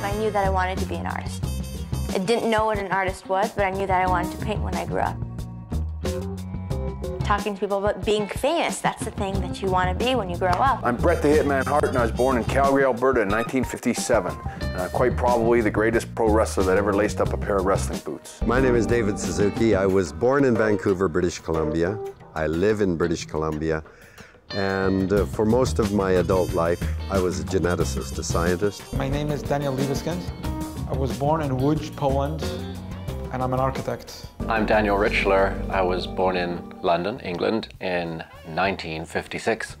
I knew that I wanted to be an artist. I didn't know what an artist was, but I knew that I wanted to paint when I grew up. Talking to people about being famous, that's the thing that you want to be when you grow up. I'm Bret the Hitman Hart, and I was born in Calgary, Alberta in 1957. Quite probably the greatest pro wrestler that ever laced up a pair of wrestling boots. My name is David Suzuki. I was born in Vancouver, British Columbia. I live in British Columbia. And for most of my adult life, I was a geneticist, a scientist. My name is Daniel Liebeskind. I was born in Łódź, Poland, and I'm an architect. I'm Daniel Richler. I was born in London, England in 1956.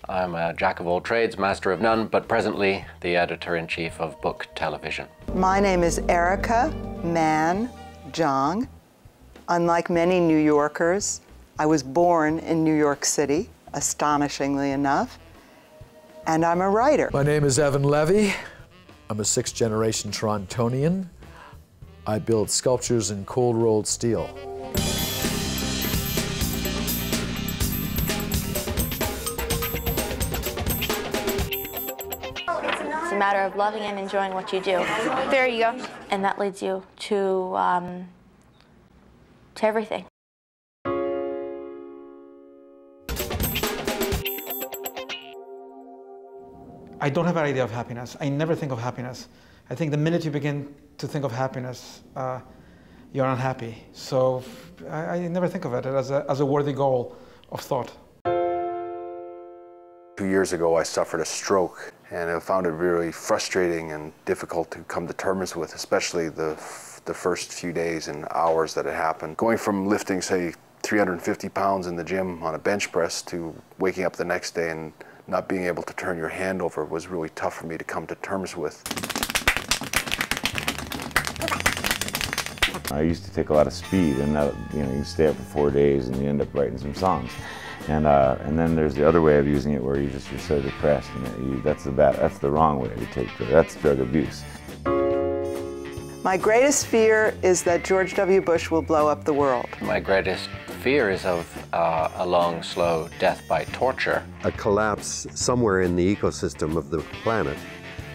I'm a jack of all trades, master of none, but presently the editor-in-chief of Book Television. My name is Erica Mann Jong. Unlike many New Yorkers, I was born in New York City, astonishingly enough, and I'm a writer. My name is Evan Levy. I'm a sixth-generation Torontonian. I build sculptures in cold-rolled steel. It's a matter of loving and enjoying what you do. There you go. And that leads you to everything. I don't have an idea of happiness. I never think of happiness. I think the minute you begin to think of happiness, you're unhappy. So I never think of it as a worthy goal of thought. 2 years ago, I suffered a stroke, and I found it really frustrating and difficult to come to terms with, especially the first few days and hours that it happened. Going from lifting, say, 350 pounds in the gym on a bench press to waking up the next day and not being able to turn your hand over was really tough for me to come to terms with. I used to take a lot of speed, and that, you stay up for 4 days and you end up writing some songs. And then there's the other way of using it where you're so depressed, and that's the wrong way to take drugs. That's drug abuse. My greatest fear is that George W. Bush will blow up the world. My greatest fear is of a long, slow death by torture. A collapse somewhere in the ecosystem of the planet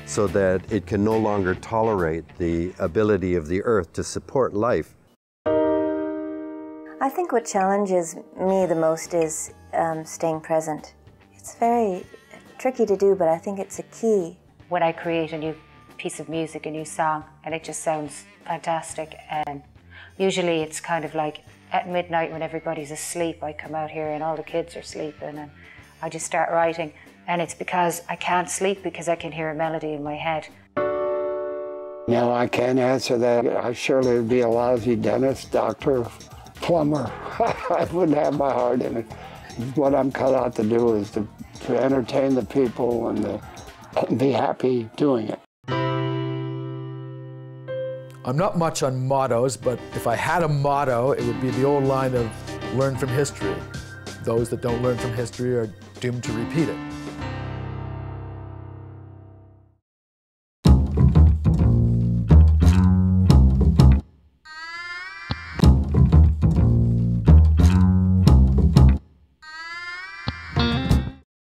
so that it can no longer tolerate the ability of the Earth to support life. I think what challenges me the most is staying present. It's very tricky to do, but I think it's a key. When I create a new piece of music, a new song, and it just sounds fantastic, and usually it's kind of like at midnight when everybody's asleep, I come out here and all the kids are sleeping, and I just start writing. And it's because I can't sleep because I can hear a melody in my head. No, I can't answer that. I surely would be a lousy dentist, doctor, plumber. I wouldn't have my heart in it. What I'm cut out to do is to entertain the people and to be happy doing it. I'm not much on mottos, but if I had a motto, it would be the old line of learn from history. Those that don't learn from history are doomed to repeat it.